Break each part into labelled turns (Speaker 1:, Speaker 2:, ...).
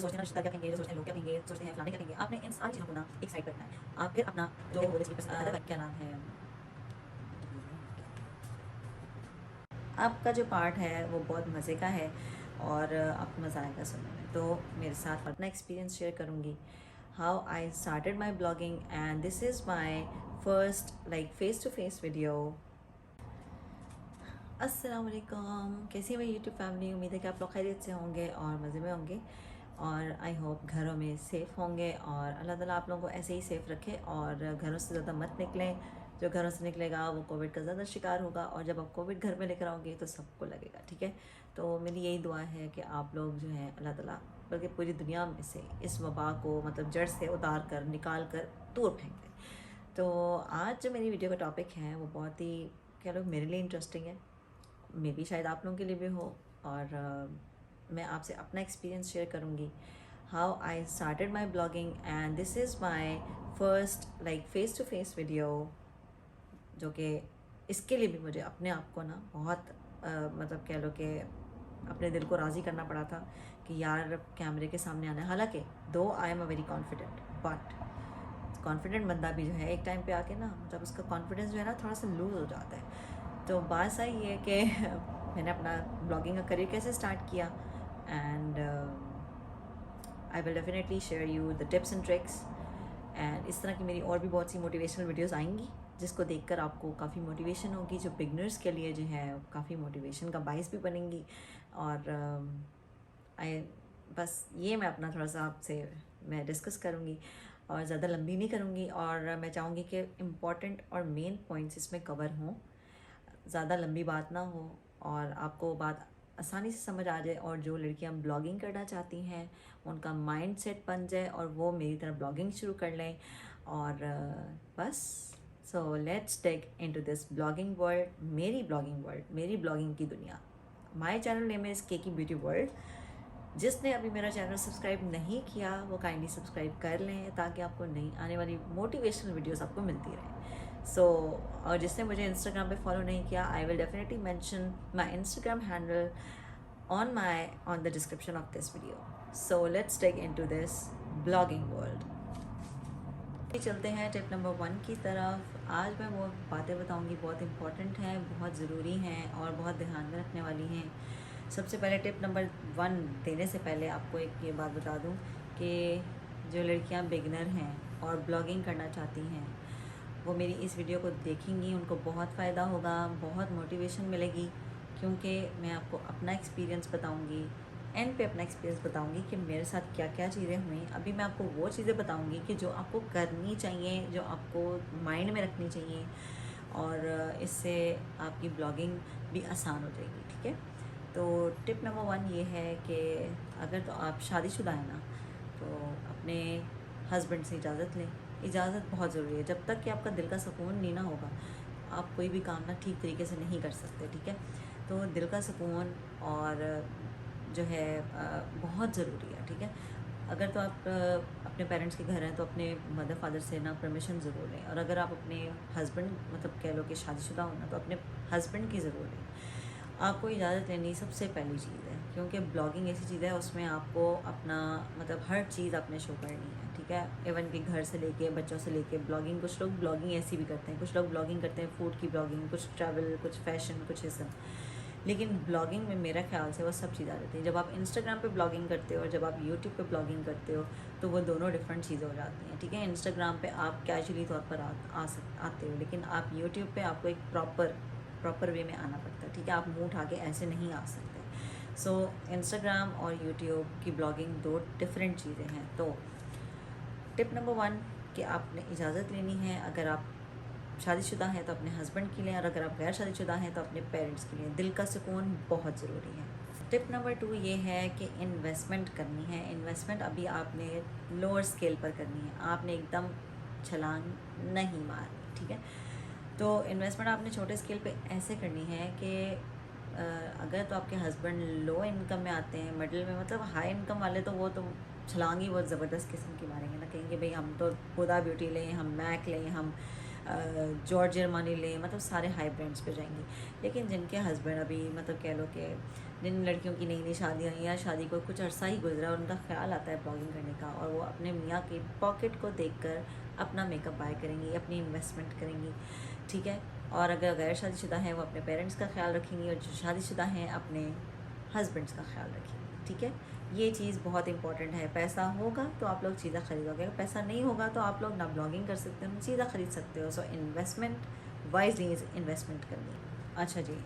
Speaker 1: सोचते हैं रिश्ता क्या कहेंगे, जो सोचते हैं लोग क्या कहेंगे, सोचते हैं फलाने क्या कहेंगे, आपने इन सारी चीज़ों को ना एक साइड पर रखना है। आप फिर अपना जो है वो क्या नाम है, आपका जो पार्ट है वो बहुत मज़े का है और आपको मज़ा आएगा सुनने में। तो मेरे साथ अपना एक्सपीरियंस शेयर करूँगी, how I started my blogging and this is my first like face to face video. अस्सलाम वालेकुम, कैसी है मेरी यूट्यूब फैमिली। उम्मीद है कि आप लोग खैरियत से होंगे और मज़े में होंगे और आई होप घरों में सेफ़ होंगे और अल्लाह ताला आप लोगों को ऐसे ही सेफ़ रखे और घरों से ज़्यादा मत निकलें। जो घरों से निकलेगा वो कोविड का ज़्यादा शिकार होगा और जब आप कोविड घर में लेकर आओगे तो सबको लगेगा, ठीक है। तो मेरी यही दुआ है कि आप लोग जो है अल्लाह ताला बल्कि पूरी दुनिया में से इस वबा को मतलब जड़ से उतार कर निकाल कर दूर फेंक दें। तो आज जो मेरी वीडियो का टॉपिक है वो बहुत ही कह लो मेरे लिए इंटरेस्टिंग है, मे बी शायद आप लोगों के लिए भी हो और मैं आपसे अपना एक्सपीरियंस शेयर करूँगी, how I started my blogging and this is my first like face to face video, जो कि इसके लिए भी मुझे अपने आप को ना बहुत मतलब कह लो कि अपने दिल को राज़ी करना पड़ा था कि यार कैमरे के सामने आना है। हालांकि दो I am a very confident, but confident बंदा भी जो है एक टाइम पे आके ना मतलब उसका कॉन्फिडेंस जो है ना थोड़ा सा लूज़ हो जाता है। तो बात सही है कि मैंने अपना ब्लॉगिंग का करियर कैसे स्टार्ट किया and I will definitely share you the tips and tricks and इस तरह की मेरी और भी बहुत सी मोटिवेशनल वीडियोस आएंगी जिसको देखकर आपको काफ़ी मोटिवेशन होगी, जो बिगनर्स के लिए जो है काफ़ी मोटिवेशन का बाइस भी बनेंगी। और आई बस ये मैं अपना थोड़ा सा आपसे मैं डिस्कस करूँगी और ज़्यादा लंबी नहीं करूँगी और मैं चाहूँगी कि इम्पॉर्टेंट और मेन पॉइंट्स इसमें कवर हों, ज़्यादा लंबी बात ना हो और आपको बात आसानी से समझ आ जाए और जो लड़कियां ब्लॉगिंग करना चाहती हैं उनका माइंड सेट बन जाए और वो मेरी तरह ब्लॉगिंग शुरू कर लें। और बस so let's take into this blogging world, मेरी ब्लॉगिंग वर्ल्ड, मेरी ब्लॉगिंग की दुनिया। My channel name is Keki beauty world. जिसने अभी मेरा चैनल सब्सक्राइब नहीं किया वो काइंडली सब्सक्राइब कर लें ताकि आपको नई आने वाली मोटिवेशनल वीडियोस आपको मिलती रहें। और जिसने मुझे इंस्टाग्राम पे फॉलो नहीं किया, I will definitely mention my Instagram handle on the description of this video. So let's take into this blogging world. चलते हैं टिप नंबर 1 की तरफ। आज मैं वो बातें बताऊंगी बहुत इंपॉर्टेंट हैं, बहुत ज़रूरी हैं और बहुत ध्यान में रखने वाली हैं। सबसे पहले टिप नंबर 1 देने से पहले आपको एक ये बात बता दूं कि जो लड़कियां बिगनर हैं और ब्लॉगिंग करना चाहती हैं वो मेरी इस वीडियो को देखेंगी, उनको बहुत फ़ायदा होगा, बहुत मोटिवेशन मिलेगी, क्योंकि मैं आपको अपना एक्सपीरियंस बताऊंगी, एंड पे अपना एक्सपीरियंस बताऊंगी कि मेरे साथ क्या क्या चीज़ें हुई। अभी मैं आपको वो चीज़ें बताऊंगी कि जो आपको करनी चाहिए, जो आपको माइंड में रखनी चाहिए और इससे आपकी ब्लॉगिंग भी आसान हो जाएगी, ठीक है। तो टिप नंबर 1 ये है कि अगर तो आप शादीशुदा हैं ना तो अपने हस्बैंड से इजाज़त लें। इजाज़त बहुत ज़रूरी है। जब तक कि आपका दिल का सुकून नहीं ना होगा आप कोई भी काम ना ठीक तरीके से नहीं कर सकते, ठीक है। तो दिल का सुकून और जो है बहुत ज़रूरी है, ठीक है। अगर तो आप अपने पेरेंट्स के घर हैं तो अपने मदर फादर से ना परमिशन ज़रूर लें, और अगर आप अपने हस्बैंड मतलब कह लो कि शादीशुदा हो ना तो अपने हस्बैंड की ज़रूर लें। आपको इजाज़त लेनी सबसे पहली चीज़ है, क्योंकि ब्लॉगिंग ऐसी चीज़ है उसमें आपको अपना मतलब हर चीज़ आपने शो करनी है, ठीक है। इवन कि घर से लेके बच्चों से लेके ब्लॉगिंग, कुछ लोग ब्लॉगिंग ऐसी भी करते हैं, कुछ लोग ब्लॉगिंग करते हैं फूड की ब्लॉगिंग, कुछ ट्रैवल, कुछ फैशन, कुछ ये सब। लेकिन ब्लॉगिंग में मेरा ख्याल से वो सब चीज़ आ जाती है। जब आप इंस्टाग्राम पे ब्लॉगिंग करते हो और जब आप यूट्यूब पे ब्लॉगिंग करते हो तो वो दोनों डिफरेंट चीज़ें हो जाती हैं, ठीक है। इंस्टाग्राम पे आप कैजुअली तौर पर आते हो, लेकिन आप यूट्यूब पे आपको एक प्रॉपर वे में आना पड़ता है, ठीक है। आप मुँह उठा के ऐसे नहीं आ सकते। सो इंस्टाग्राम और यूट्यूब की ब्लॉगिंग दो डिफरेंट चीज़ें हैं। तो टिप नंबर 1 कि आपने इजाज़त लेनी है। अगर आप शादीशुदा हैं तो अपने हस्बैंड के लिए, और अगर आप गैर शादीशुदा हैं तो अपने पेरेंट्स के लिए। दिल का सुकून बहुत ज़रूरी है। टिप नंबर 2 ये है कि इन्वेस्टमेंट करनी है। इन्वेस्टमेंट अभी आपने लोअर स्केल पर करनी है, आपने एकदम छलांग नहीं मारनी, ठीक है। तो इन्वेस्टमेंट आपने छोटे स्केल पे ऐसे करनी है कि अगर तो आपके हस्बैंड लो इनकम में आते हैं, मिडिल में, मतलब हाई इनकम वाले, तो वो तो छलांग ही बहुत ज़बरदस्त किस्म की मारेंगे ना, कहेंगे भाई हम तो हुदा ब्यूटी लें, हम मैक लें, हम जॉर्ज जर्मनी लें, मतलब सारे हाई ब्रांड्स पे जाएंगे। लेकिन जिनके हस्बैंड अभी मतलब कह लो कि जिन लड़कियों की नई नई शादियाँ या शादी को कुछ अरसा ही गुजरा और उनका ख्याल आता है ब्लॉगिंग करने का, और वो अपने मियाँ के पॉकेट को देखकर अपना मेकअप बाय करेंगी, अपनी इन्वेस्टमेंट करेंगी, ठीक है। और अगर गैर शादीशुदा हैं वो अपने पेरेंट्स का ख्याल रखेंगी, और जो शादीशुदा हैं अपने हस्बैंड्स का ख्याल रखेंगे, ठीक है। ये चीज़ बहुत इंपॉर्टेंट है। पैसा होगा तो आप लोग चीज़ें खरीदोगे, अगर पैसा नहीं होगा तो आप लोग ना ब्लॉगिंग कर सकते हो ना चीज़ें खरीद सकते हो। सो इन्वेस्टमेंट वाइजली इन्वेस्टमेंट करनी। अच्छा जी,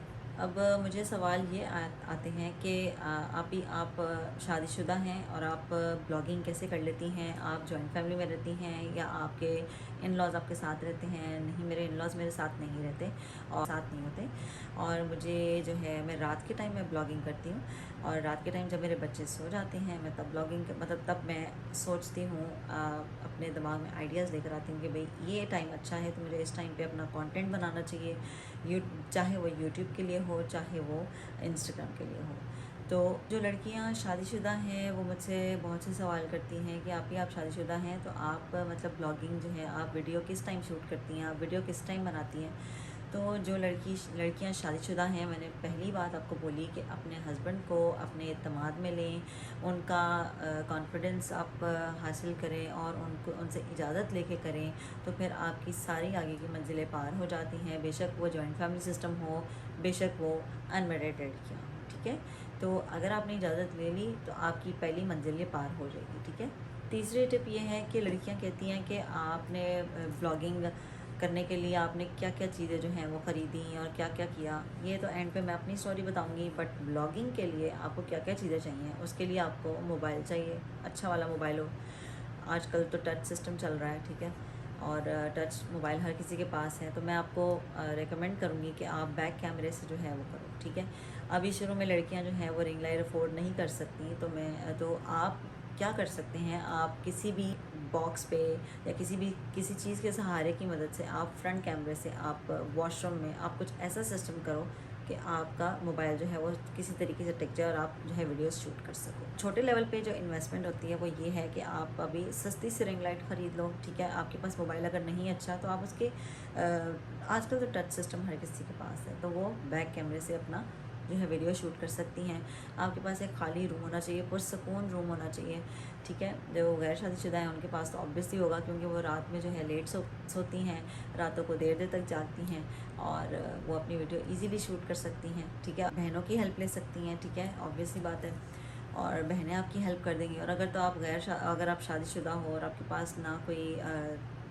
Speaker 1: अब मुझे सवाल ये आते हैं कि आप शादीशुदा हैं और आप ब्लॉगिंग कैसे कर लेती हैं? आप जॉइंट फैमिली में रहती हैं या आपके इन लॉज़ आपके साथ रहते हैं? नहीं, मेरे इन लॉज़ मेरे साथ नहीं रहते और साथ नहीं होते। और मुझे जो है, मैं रात के टाइम में ब्लॉगिंग करती हूँ, और रात के टाइम जब मेरे बच्चे सो जाते हैं मैं तब ब्लॉगिंग मतलब तब मैं सोचती हूँ, अपने दिमाग में आइडियाज़ लेकर आती हूँ कि भाई ये टाइम अच्छा है तो मुझे इस टाइम पे अपना कंटेंट बनाना चाहिए, चाहे वो यूट्यूब के लिए हो, चाहे वो इंस्टाग्राम के लिए हो। तो जो लड़कियां शादीशुदा हैं वो मुझसे बहुत से सवाल करती हैं कि आप शादीशुदा हैं तो आप मतलब ब्लॉगिंग जो है आप वीडियो किस टाइम शूट करती हैं, आप वीडियो किस टाइम बनाती हैं? तो जो लड़कियां शादीशुदा हैं, मैंने पहली बात आपको बोली कि अपने हस्बैंड को अपने एतमाद में लें, उनका कॉन्फिडेंस आप हासिल करें और उनसे इजाज़त लेके करें, तो फिर आपकी सारी आगे की मंजिलें पार हो जाती हैं। बेशक वो जॉइंट फैमिली सिस्टम हो, बेशक वो अनमेरिड लड़कियाँ हों, ठीक है। तो अगर आपने इजाज़त ले ली तो आपकी पहली मंजिल ये पार हो जाएगी, ठीक है। तीसरी टिप ये है कि लड़कियाँ कहती हैं कि आपने ब्लॉगिंग करने के लिए आपने क्या क्या चीज़ें जो हैं वो ख़रीदी और क्या क्या किया। ये तो एंड पे मैं अपनी स्टोरी बताऊंगी, बट ब्लॉगिंग के लिए आपको क्या क्या चीज़ें चाहिए, उसके लिए आपको मोबाइल चाहिए, अच्छा वाला मोबाइल हो। आजकल तो टच सिस्टम चल रहा है, ठीक है, और टच मोबाइल हर किसी के पास है। तो मैं आपको रेकमेंड करूँगी कि आप बैक कैमरे से जो है वो करो, ठीक है। अभी शुरू में लड़कियां जो हैं वो रिंग लाइट अफोर्ड नहीं कर सकती, तो आप क्या कर सकते हैं, आप किसी भी बॉक्स पे या किसी चीज़ के सहारे की मदद से आप फ्रंट कैमरे से आप वॉशरूम में आप कुछ ऐसा सिस्टम करो कि आपका मोबाइल जो है वो किसी तरीके से टिक जाए और आप जो है वीडियोस शूट कर सको। छोटे लेवल पे जो इन्वेस्टमेंट होती है वो ये है कि आप अभी सस्ती सी रिंग लाइट ख़रीद लो, ठीक है। आपके पास मोबाइल अगर नहीं अच्छा तो आप उसके आजकल तो टच सिस्टम हर किसी के पास है, तो वो बैक कैमरे से अपना जो है वीडियो शूट कर सकती हैं। आपके पास एक खाली रूम होना चाहिए, पुरसकून रूम होना चाहिए, ठीक है। जो गैर शादीशुदा हैं उनके पास तो ऑब्वियसली होगा, क्योंकि वो रात में जो है लेट सोती हैं, रातों को देर देर तक जागती हैं, और वो अपनी वीडियो इजीली शूट कर सकती हैं, ठीक है। बहनों की हेल्प ले सकती हैं, ठीक है, ऑब्वियसली बात है, और बहनें आपकी हेल्प कर देंगी। और अगर तो आप अगर आप शादीशुदा हो और आपके पास ना कोई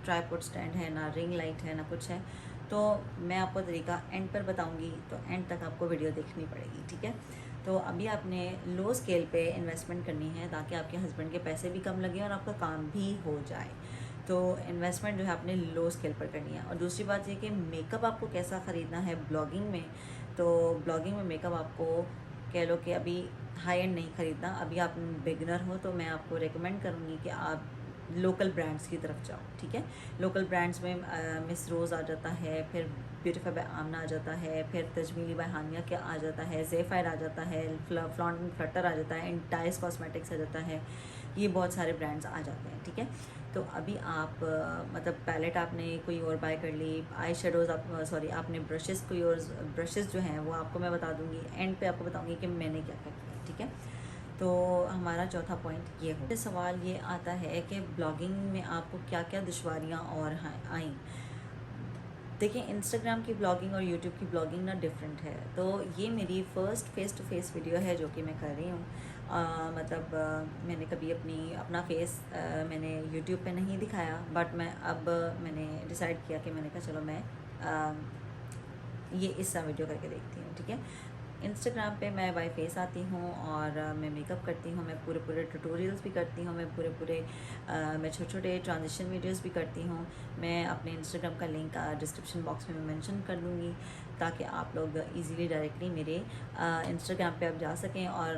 Speaker 1: ट्राइपॉड स्टैंड है, ना रिंग लाइट है, ना कुछ है, तो मैं आपको तरीका एंड पर बताऊंगी, तो एंड तक आपको वीडियो देखनी पड़ेगी, ठीक है। तो अभी आपने लो स्केल पे इन्वेस्टमेंट करनी है ताकि आपके हस्बैंड के पैसे भी कम लगें और आपका काम भी हो जाए। तो इन्वेस्टमेंट जो है आपने लो स्केल पर करनी है। और दूसरी बात ये कि मेकअप आपको कैसा ख़रीदना है ब्लॉगिंग में। तो ब्लॉगिंग में मेकअप आपको कह लो कि अभी हाई एंड नहीं ख़रीदना, अभी आप बिगनर हो तो मैं आपको रेकमेंड करूँगी कि आप लोकल ब्रांड्स की तरफ जाओ, ठीक है। लोकल ब्रांड्स में मिस रोज़ आ जाता है, फिर ब्यूटीफाई बाय आमना आ जाता है, फिर तजमीली बाय हानिया क्या आ जाता है, ज़ेफायर आ जाता है, फ्लॉन्ट एंड फ्लटर आ जाता है, इंटाइस कॉस्मेटिक्स आ जाता है, ये बहुत सारे ब्रांड्स आ जाते हैं, ठीक है। तो अभी आप मतलब पैलेट आपने कोई और बाय कर ली, आई शेडोज़ आपने ब्रशेज़ कोई और ब्रशेज़ जो हैं वो आपको मैं बता दूँगी, एंड पे आपको बताऊँगी कि मैंने क्या क्या किया, ठीक है। तो हमारा चौथा पॉइंट ये हो। सवाल ये आता है कि ब्लॉगिंग में आपको क्या क्या दुश्वारियाँ और आई। देखिए, इंस्टाग्राम की ब्लॉगिंग और यूट्यूब की ब्लॉगिंग ना डिफरेंट है। तो ये मेरी first face to face video है जो कि मैं कर रही हूँ। मतलब मैंने कभी अपना फेस मैंने यूट्यूब पे नहीं दिखाया, बट मैंने डिसाइड किया कि मैंने कहा चलो मैं ये इस वीडियो करके देखती हूँ, ठीक है। इंस्टाग्राम पे मैं बाय फेस आती हूँ और मैं मेकअप करती हूँ, मैं पूरे ट्यूटोरियल्स भी करती हूँ, मैं मैं छोटे ट्रांजिशन वीडियोस भी करती हूँ। मैं अपने इंस्टाग्राम का लिंक डिस्क्रिप्शन बॉक्स में मेंशन कर दूँगी ताकि आप लोग इजीली डायरेक्टली मेरे इंस्टाग्राम पे आप जा सकें। और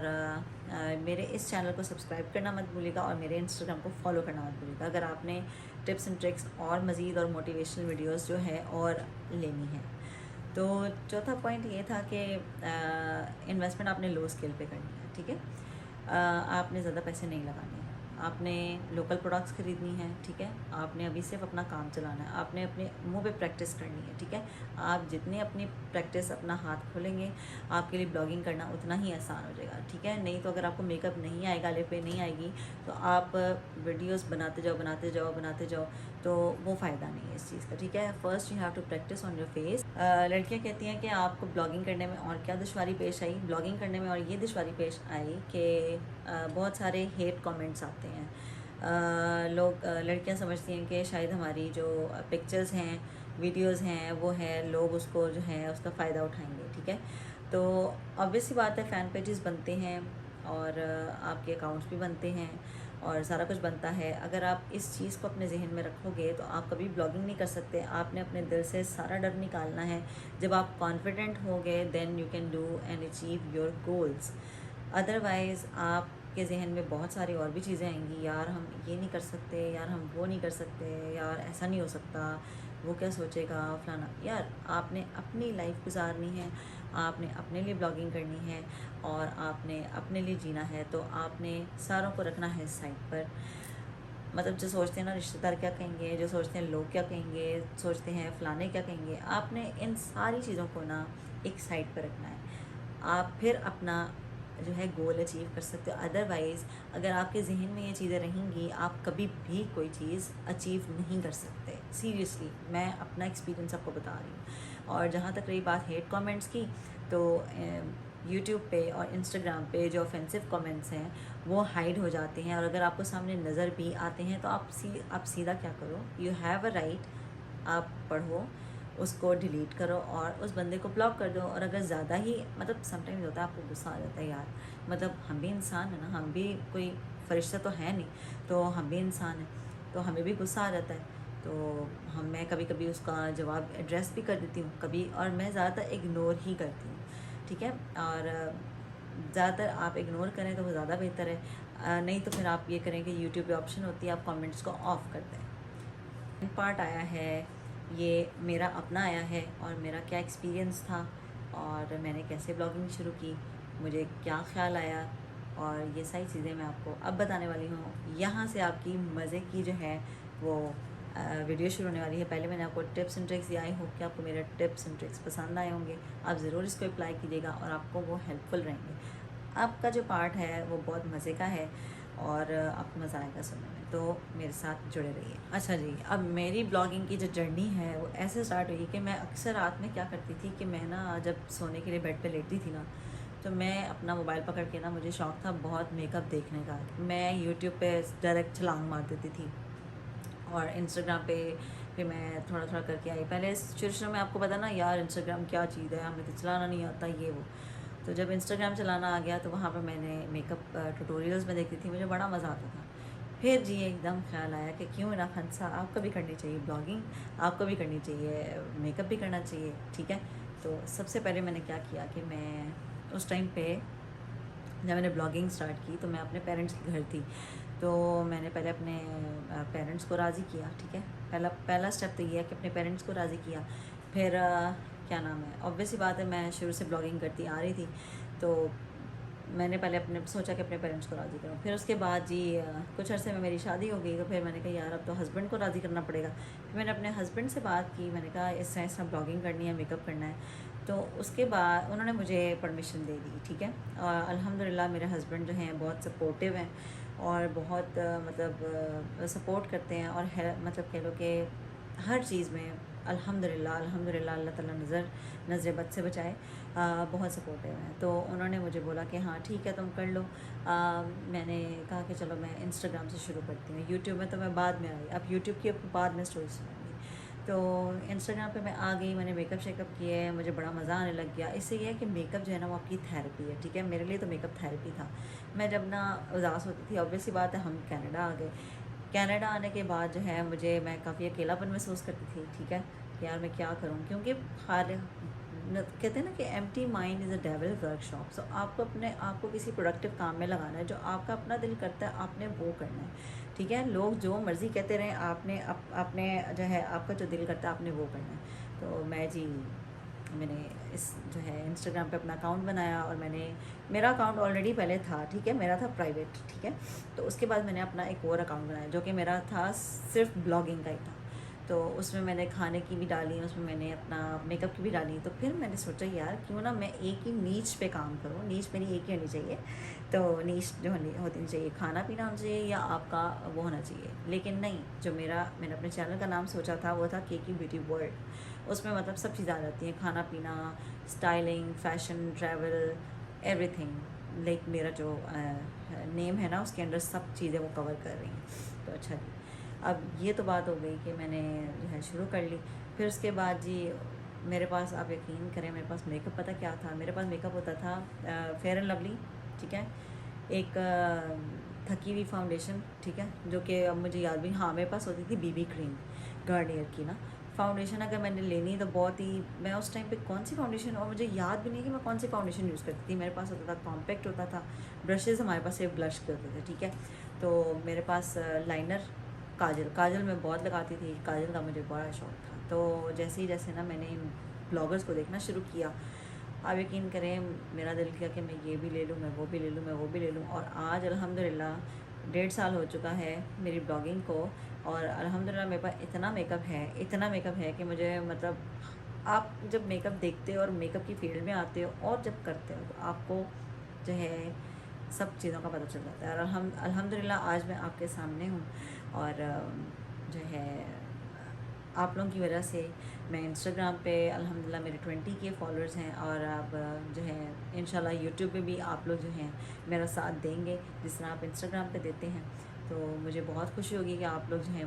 Speaker 1: मेरे इस चैनल को सब्सक्राइब करना मत भूलिएगा और मेरे इंस्टाग्राम को फॉलो करना मत भूलिएगा अगर आपने टिप्स एंड ट्रिक्स और मज़ीद और मोटिवेशनल वीडियोज़ जो है और लेनी है। तो चौथा पॉइंट ये था कि इन्वेस्टमेंट आपने लो स्केल पे करनी है, ठीक है। आपने ज़्यादा पैसे नहीं लगाने, आपने लोकल प्रोडक्ट्स खरीदनी है, ठीक है। आपने अभी सिर्फ अपना काम चलाना है, आपने अपने मुंह पे प्रैक्टिस करनी है, ठीक है। आप जितनी अपनी प्रैक्टिस अपना हाथ खोलेंगे आपके लिए ब्लॉगिंग करना उतना ही आसान हो जाएगा, ठीक है। नहीं तो अगर आपको मेकअप नहीं आएगा, लिप पे नहीं आएगी, तो आप वीडियोस बनाते जाओ बनाते जाओ बनाते जाओ, तो वो फ़ायदा नहीं है इस चीज़ का, ठीक है। First you have to practise on your face. लड़कियां कहती हैं कि आपको ब्लॉगिंग करने में और क्या दुश्वारी पेश आई। ब्लॉगिंग करने में और ये दुश्वारी पेश आई कि बहुत सारे हेट कमेंट्स आते हैं। लोग लड़कियां समझती हैं कि शायद हमारी जो पिक्चर्स हैं, वीडियोस हैं, वो है लोग उसको जो है उसका फ़ायदा उठाएंगे, ठीक है। तो ऑब्वियस सी बात है, फ़ैन पेजेस बनते हैं और आपके अकाउंट्स भी बनते हैं और सारा कुछ बनता है। अगर आप इस चीज़ को अपने जहन में रखोगे तो आप कभी ब्लॉगिंग नहीं कर सकते। आपने अपने दिल से सारा डर निकालना है। जब आप कॉन्फिडेंट हो गए then you can do and achieve your goals. Otherwise आपके जहन में बहुत सारी और भी चीज़ें आएंगी, यार हम ये नहीं कर सकते, यार हम वो नहीं कर सकते, यार ऐसा नहीं हो सकता, वो क्या सोचेगा फलाना। यार आपने अपनी लाइफ गुजारनी है, आपने अपने लिए ब्लॉगिंग करनी है और आपने अपने लिए जीना है, तो आपने सारों को रखना है साइड पर। मतलब जो सोचते हैं ना रिश्तेदार क्या कहेंगे, जो सोचते हैं लोग क्या कहेंगे, सोचते हैं फलाने क्या कहेंगे, आपने इन सारी चीज़ों को ना एक साइड पर रखना है। आप फिर अपना जो है गोल अचीव कर सकते हो। अदरवाइज़ अगर आपके जहन में ये चीज़ें रहेंगी, आप कभी भी कोई चीज़ अचीव नहीं कर सकते। सीरियसली मैं अपना एक्सपीरियंस आपको बता रही हूँ। और जहाँ तक रही बात हेट कमेंट्स की, तो यूट्यूब पे और इंस्टाग्राम पे जो ऑफेंसिव कमेंट्स हैं वो हाइड हो जाते हैं, और अगर आपको सामने नज़र भी आते हैं तो आप सीधा क्या करो, यू हैव अ राइट, आप पढ़ो, उसको डिलीट करो और उस बंदे को ब्लॉक कर दो। और अगर ज़्यादा ही मतलब समटाइम्स होता है आपको गुस्सा आ जाता है, यार मतलब हम भी इंसान है ना, हम भी कोई फरिश्ता तो है नहीं, तो हम भी इंसान हैं, तो हमें भी गुस्सा आ जाता है। तो मैं कभी कभी उसका जवाब एड्रेस भी कर देती हूँ कभी, और मैं ज़्यादातर इग्नोर ही करती हूँ, ठीक है। और ज़्यादातर आप इग्नोर करें तो वो ज़्यादा बेहतर है। नहीं तो फिर आप ये करें कि यूट्यूब पे ऑप्शन होती है, आप कमेंट्स को ऑफ़ कर दें। पार्ट आया है, ये मेरा अपना आया है और मेरा क्या एक्सपीरियंस था और मैंने कैसे ब्लॉगिंग शुरू की, मुझे क्या ख्याल आया, और ये सारी चीज़ें मैं आपको अब बताने वाली हूँ। यहाँ से आपकी मज़े की जो है वो वीडियो शुरू होने वाली है। पहले मैंने आपको टिप्स एंड ट्रिक्स दिया, आई होप कि आपको मेरे टिप्स एंड ट्रिक्स पसंद आए होंगे। आप ज़रूर इसको अप्लाई कीजिएगा और आपको वो हेल्पफुल रहेंगे। आपका जो पार्ट है वो बहुत मज़े का है और आपको मज़ा आएगा सुनने में, तो मेरे साथ जुड़े रहिए। अच्छा जी, अब मेरी ब्लॉगिंग की जो जर्नी है वो ऐसे स्टार्ट हुई कि मैं अक्सर रात में क्या करती थी कि मैं ना जब सोने के लिए बेड पे लेटती थी ना, तो मैं अपना मोबाइल पकड़ के ना, मुझे शौक़ था बहुत मेकअप देखने का, मैं यूट्यूब पे डायरेक्ट छलांग मार देती थी और इंस्टाग्राम पे फिर मैं थोड़ा थोड़ा करके आई। पहले शुरू शुरू में आपको पता ना यार इंस्टाग्राम क्या चीज़ है, हमें तो चलाना नहीं आता ये वो। तो जब इंस्टाग्राम चलाना आ गया तो वहाँ पर मैंने मेकअप ट्यूटोरियल्स में देखती थी, मुझे बड़ा मज़ा आता था। फिर जी एकदम ख्याल आया कि क्यों ना खनसा, आपको भी करनी चाहिए ब्लॉगिंग, आपको भी करनी चाहिए, मेकअप भी करना चाहिए, ठीक है। तो सबसे पहले मैंने क्या किया कि मैं उस टाइम पे जब मैंने ब्लॉगिंग स्टार्ट की तो मैं अपने पेरेंट्स के घर थी, तो मैंने पहले अपने पेरेंट्स को राज़ी किया, ठीक है। पहला स्टेप तो ये है कि अपने पेरेंट्स को राज़ी किया। फिर क्या नाम है, ऑब्वियस ही बात है मैं शुरू से ब्लॉगिंग करती आ रही थी, तो मैंने पहले अपने सोचा कि अपने पेरेंट्स को राज़ी करूँ। फिर उसके बाद जी कुछ अरसे में मेरी शादी हो गई, तो फिर मैंने कहा यार अब तो हस्बैंड को राज़ी करना पड़ेगा। फिर मैंने अपने हस्बैंड से बात की, मैंने कहा इस तरह ब्लॉगिंग करनी है, मेकअप करना है। तो उसके बाद उन्होंने मुझे परमिशन दे दी, ठीक है। और अल्हम्दुलिल्लाह मेरे हस्बैंड जो हैं बहुत सपोर्टिव हैं और बहुत मतलब सपोर्ट करते हैं, और मतलब कह लो कि हर चीज़ में अल्हम्दुलिल्लाह अल्हम्दुलिल्लाह अल्लाह ताला नज़र बद से बचाए, बहुत सपोर्टिव हैं। तो उन्होंने मुझे बोला कि हाँ ठीक है तुम कर लो। मैंने कहा कि चलो मैं इंस्टाग्राम से शुरू करती हूँ, यूट्यूब में तो मैं बाद में आई, अब यूट्यूब की बाद में स्टोरी सुनाऊँगी। तो इंस्टाग्राम पे मैं आ गई, मैंने मेकअप शेकअप किए, मुझे बड़ा मज़ा आने लग गया। इससे ये है कि मेकअप जो है ना वो आपकी थेरेपी है, ठीक है। मेरे लिए तो मेकअप थेरेपी था। मैं जब ना उदास होती थी, ऑब्वियस सी बात है हम कनाडा आ गए। कनाडा आने के बाद जो है मैं काफ़ी अकेलापन महसूस करती थी, ठीक है। यार मैं क्या करूँ, क्योंकि कहते हैं ना कि empty mind is a devil workshop. So आपको किसी प्रोडक्टिव काम में लगाना है, जो आपका अपना दिल करता है आपने वो करना है, ठीक है। लोग जो मर्ज़ी कहते रहें, आपने जो है आपका जो दिल करता है आपने वो करना है। तो मैं जी मैंने इस जो है इंस्टाग्राम पे अपना अकाउंट बनाया, और मेरा अकाउंट ऑलरेडी पहले था, ठीक है, मेरा था प्राइवेट, ठीक है। तो उसके बाद मैंने अपना एक और अकाउंट बनाया जो कि मेरा था सिर्फ ब्लॉगिंग का ही था। तो उसमें मैंने खाने की भी डाली, उसमें मैंने अपना मेकअप की भी डाली। तो फिर मैंने सोचा यार क्यों ना मैं एक ही नीच पे काम करूँ, नीच मेरी एक ही होनी चाहिए। तो नीच जो होनी चाहिए, खाना पीना होना चाहिए या आपका वो होना चाहिए। लेकिन नहीं, जो मैंने अपने चैनल का नाम सोचा था वो था केकी ब्यूटी वर्ल्ड। उसमें मतलब सब चीज़ें आ जाती हैं, खाना पीना, styling, fashion, travel, everything. Like मेरा जो नेम है ना उसके अंदर सब चीज़ें वो कवर कर रही हैं। तो अच्छा जी, अब ये तो बात हो गई कि मैंने जो है शुरू कर ली। फिर उसके बाद जी मेरे पास, आप यकीन करें, मेरे पास मेकअप पता क्या था, मेरे पास मेकअप होता था फेयर एंड लवली, ठीक है, एक थकी हुई फाउंडेशन, ठीक है, जो कि अब मुझे याद भी, हाँ मेरे पास होती थी बीबी क्रीम गार्नियर की ना फाउंडेशन। अगर मैंने लेनी तो बहुत ही, मैं उस टाइम पे कौन सी फाउंडेशन, और मुझे याद भी नहीं कि मैं कौन सी फाउंडेशन यूज़ करती थी। मेरे पास होता था कॉम्पैक्ट होता था, ब्रशेज़ हमारे पास सिर्फ ब्लश के होते थे, ठीक है। तो मेरे पास लाइनर, काजल मैं बहुत लगाती थी, काजल का मुझे बड़ा शौक़ था। तो जैसे ना मैंने इन ब्लॉगर्स को देखना शुरू किया, आप यकीन करें मेरा दिल किया कि मैं ये भी ले लूँ, मैं वो भी ले लूँ, मैं वो भी ले लूँ। और आज अल्हम्दुलिल्लाह 1.5 साल हो चुका है मेरी ब्लॉगिंग को, और अल्हम्दुलिल्लाह मेरे पास इतना मेकअप है कि मुझे मतलब, आप जब मेकअप देखते हो और मेकअप की फील्ड में आते हो और जब करते हो तो आपको जो है सब चीज़ों का पता चल जाता है। और अल्हम्दुलिल्लाह आज मैं आपके सामने हूँ, और जो है आप लोगों की वजह से मैं इंस्टाग्राम पे अल्हम्दुलिल्लाह मेरे 20 के फॉलोअर्स हैं, और अब जो है इंशाल्लाह यूट्यूब पे भी आप लोग जो हैं मेरा साथ देंगे जिस तरह आप इंस्टाग्राम पे देते हैं। तो मुझे बहुत खुशी होगी कि आप लोग जो हैं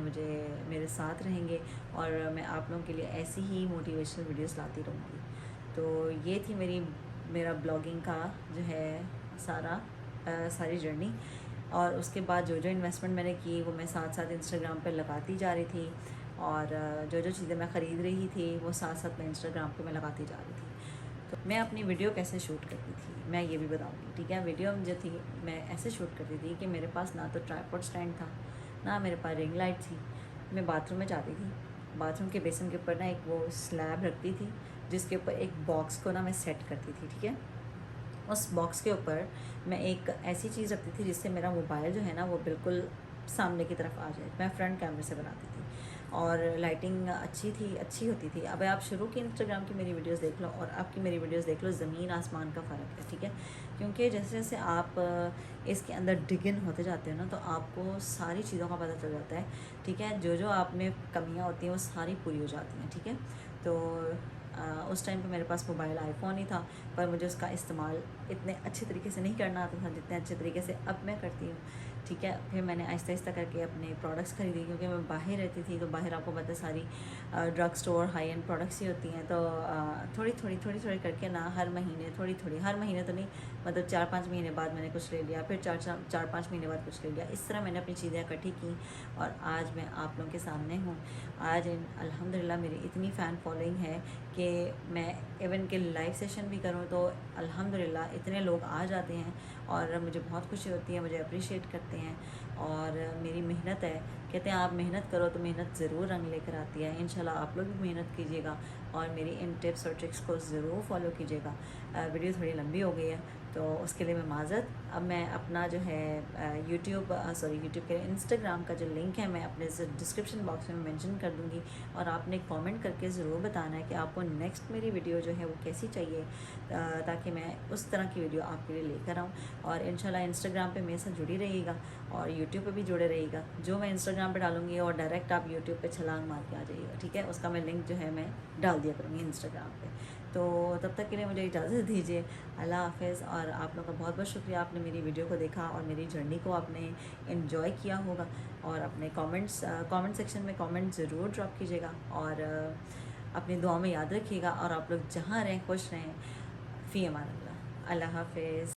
Speaker 1: मेरे साथ रहेंगे, और मैं आप लोगों के लिए ऐसी ही मोटिवेशनल वीडियोस लाती रहूँगी। तो ये थी मेरा ब्लॉगिंग का जो है सारी जर्नी। और उसके बाद जो इन्वेस्टमेंट मैंने की वो मैं साथ साथ इंस्टाग्राम पर लगाती जा रही थी, और जो चीज़ें मैं ख़रीद रही थी वो साथ साथ मैं इंस्टाग्राम पे मैं लगाती जा रही थी। तो मैं अपनी वीडियो कैसे शूट करती थी मैं ये भी बताऊँगी, ठीक है। वीडियो जो थी मैं ऐसे शूट करती थी कि मेरे पास ना तो ट्राइपॉड स्टैंड था, ना मेरे पास रिंग लाइट थी। मैं बाथरूम में जाती थी, बाथरूम के बेसिन के ऊपर ना एक वो स्लैब रखती थी, जिसके ऊपर एक बॉक्स को ना मैं सेट करती थी, ठीक है। उस बॉक्स के ऊपर मैं एक ऐसी चीज़ रखती थी जिससे मेरा मोबाइल जो है ना वो बिल्कुल सामने की तरफ आ जाए। मैं फ्रंट कैमरे से बनाती थी, और लाइटिंग अच्छी होती थी। अब आप शुरू की इंस्टाग्राम की मेरी वीडियोस देख लो और आपकी मेरी वीडियोस देख लो, ज़मीन आसमान का फ़र्क है, ठीक है। क्योंकि जैसे जैसे आप इसके अंदर डिगिन होते जाते हो ना तो आपको सारी चीज़ों का पता चल जाता है, ठीक है। जो आप में कमियाँ होती हैं वो सारी पूरी हो जाती हैं, ठीक है। तो उस टाइम पे मेरे पास मोबाइल आईफोन ही था, पर मुझे उसका इस्तेमाल इतने अच्छे तरीके से नहीं करना आता था जितने अच्छे तरीके से अब मैं करती हूँ, ठीक है। फिर मैंने आहिस्ता आहिस्ता करके अपने प्रोडक्ट्स खरीदी, क्योंकि मैं बाहर रहती थी, तो बाहर आपको पता है सारी drug store high end products ही होती हैं। तो थोड़ी थोड़ी करके ना हर महीने तो नहीं, मतलब 4-5 महीने बाद मैंने कुछ ले लिया, फिर 4-5 महीने बाद कुछ ले लिया। इस तरह मैंने अपनी चीज़ें इकट्ठी की, और आज मैं आप लोगों के सामने हूँ। आज अल्हम्दुलिल्लाह मेरी इतनी फ़ैन फॉलोइंग है कि मैं इवन के लाइव सेशन भी करूँ तो अल्हम्दुलिल्लाह इतने लोग आ जाते हैं, और मुझे बहुत खुशी होती है, मुझे अप्रिशिएट करते हैं। और मेरी मेहनत है, कहते हैं आप मेहनत करो तो मेहनत ज़रूर रंग लेकर आती है। इंशाल्लाह आप लोग भी मेहनत कीजिएगा, और मेरी इन टिप्स और ट्रिक्स को ज़रूर फॉलो कीजिएगा। वीडियो थोड़ी लंबी हो गई है तो उसके लिए मैं माज़रत। अब मैं अपना जो है यूट्यूब के इंस्टाग्राम का जो लिंक है मैं अपने डिस्क्रिप्शन बॉक्स में मेंशन कर दूँगी, और आपने कमेंट करके ज़रूर बताना है कि आपको नेक्स्ट मेरी वीडियो जो है वो कैसी चाहिए, ताकि मैं उस तरह की वीडियो आपके लिए लेकर आऊँ। और इंशाल्लाह इंस्टाग्राम पे मेरे साथ जुड़ी रहिएगा, और यूट्यूब पे भी जुड़े रहिएगा। जो मैं इंस्टाग्राम पे डालूँगी और डायरेक्ट आप यूट्यूब पे छलांग मार के आ जाइएगा, ठीक है। उसका मैं लिंक जो है मैं डाल दिया करूँगी इंस्टाग्राम पे। तो तब तक के लिए मुझे इजाज़त दीजिए, अल्लाह हाफ़िज़। और आप लोगों का बहुत बहुत शुक्रिया, आपने मेरी वीडियो को देखा और मेरी जर्नी को आपने इन्जॉय किया होगा। और अपने कमेंट सेक्शन में कमेंट ज़रूर ड्रॉप कीजिएगा, और अपनी दुआ में याद रखिएगा। और आप लोग जहाँ रहें खुश रहें। फ़ी अमान अल्लाह, अल्लाह हाफ़िज़।